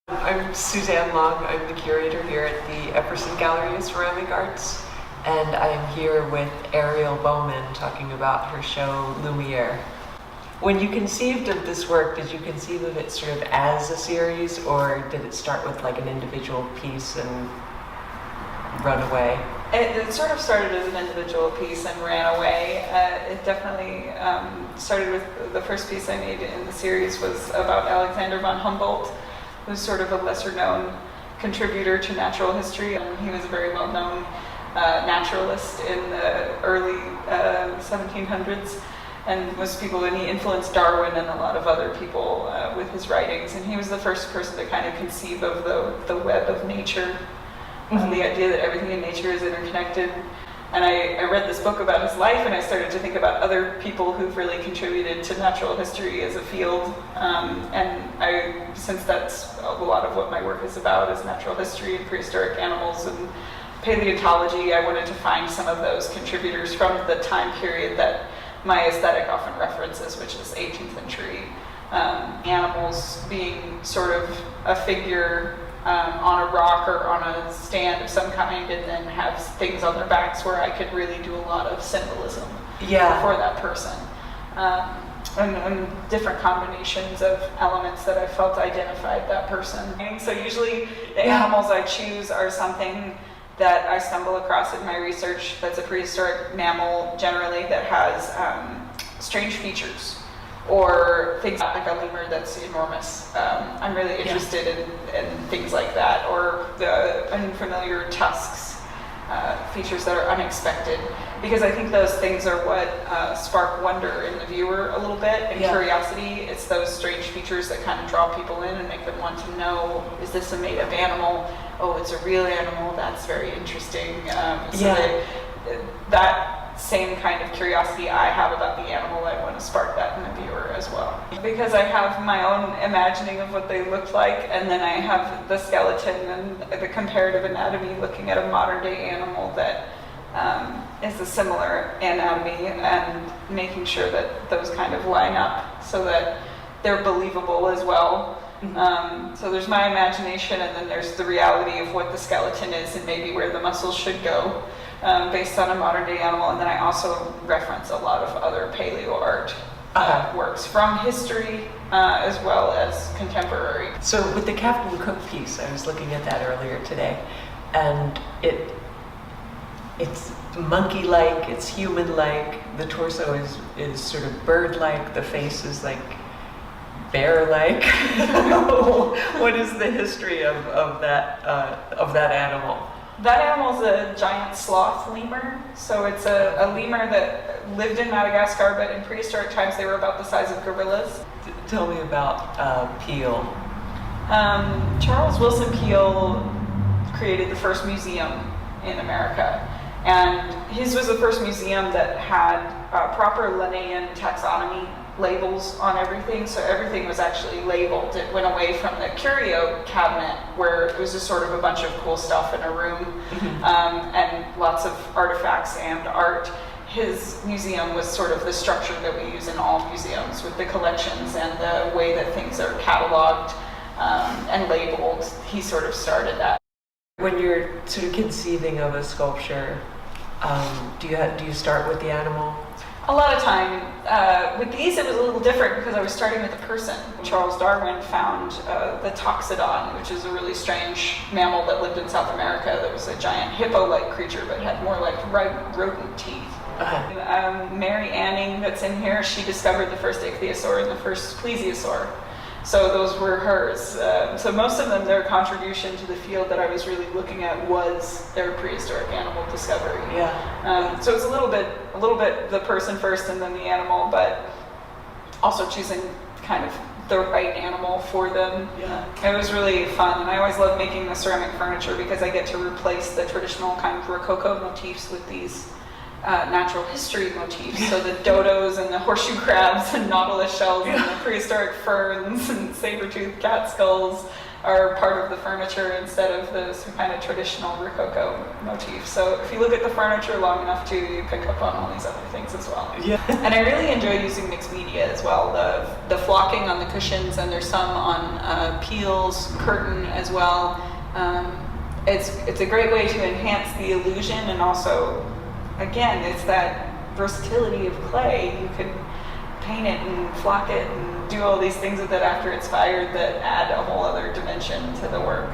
I'm Suzanne Long. I'm the curator here at the Epperson Gallery of Ceramic Arts, and I am here with Ariel Bowman talking about her show Lumiere. When you conceived of this work, did you conceive of it sort of as a series, or did it start with like an individual piece and run away? It sort of started as an individual piece and ran away. It definitely started with the first piece I made in the series was about Alexander von Humboldt, who's sort of a lesser-known contributor to natural history. He was a very well-known naturalist in the early 1700s, and he influenced Darwin and a lot of other people with his writings. And he was the first person to kind of conceive of the web of nature, the idea that everything in nature is interconnected. And I read this book about his life, and I started to think about other people who've really contributed to natural history as a field. Since that's a lot of what my work is about, is natural history and prehistoric animals and paleontology, I wanted to find some of those contributors from the time period that my aesthetic often references, which is 18th century. Animals being sort of a figure on a rock or on a stand of some kind, and then have things on their backs where I could really do a lot of symbolism for that person. And different combinations of elements that I felt identified that person. So usually the animals I choose are something that I stumble across in my research that's a prehistoric mammal generally that has strange features, or things like a lemur that's enormous. I'm really interested in things like that, or the unfamiliar tusks, features that are unexpected, because I think those things are what spark wonder in the viewer a little bit, and curiosity. It's those strange features that kind of draw people in and make them want to know, is this a made-up animal? Oh, it's a real animal, that's very interesting. That same kind of curiosity I have about the animal, I want to spark that in the viewer as well. Because I have my own imagining of what they look like, and then I have the skeleton and the comparative anatomy looking at a modern day animal that is a similar anatomy, and making sure that those kind of line up so that they're believable as well. So there's my imagination, and then there's the reality of what the skeleton is and maybe where the muscles should go. Based on a modern day animal. And then I also reference a lot of other paleo art works from history as well as contemporary. So with the Captain Cook piece, I was looking at that earlier today, and it's monkey-like, it's human-like, the torso is sort of bird-like, the face is like bear-like. What is the history of that animal? That animal's a giant sloth lemur. So it's a lemur that lived in Madagascar, but in prehistoric times they were about the size of gorillas. Tell me about Peel. Charles Wilson Peel created the first museum in America. And his was the first museum that had proper Linnaean taxonomy labels on everything, so everything was actually labeled. It went away from the curio cabinet, where it was just sort of a bunch of cool stuff in a room, and lots of artifacts and art. His museum was sort of the structure that we use in all museums, with the collections and the way that things are cataloged and labeled. He sort of started that. When you're sort of conceiving of a sculpture, do you start with the animal? A lot of time. With these, it was a little different because I was starting with a person. Charles Darwin found the toxodon, which is a really strange mammal that lived in South America that was a giant hippo-like creature but had more like rodent teeth. Mary Anning, that's in here, she discovered the first ichthyosaur and the first plesiosaur. So those were hers. So most of them, their contribution to the field that I was really looking at was their prehistoric animal discovery. So it's a little bit the person first and then the animal, but also choosing kind of the right animal for them. It was really fun, and I always love making the ceramic furniture because I get to replace the traditional kind of Rococo motifs with these natural history motifs. So the dodos and the horseshoe crabs and nautilus shells and the prehistoric ferns and saber-toothed cat skulls are part of the furniture instead of those kind of traditional Rococo motifs. So if you look at the furniture long enough too, you pick up on all these other things as well. Yeah. And I really enjoy using mixed media as well. The flocking on the cushions, and there's some on peels, curtain as well. It's a great way to enhance the illusion, and also, again, it's that versatility of clay. You can paint it and flock it and do all these things with it after it's fired that add a whole other dimension to the work.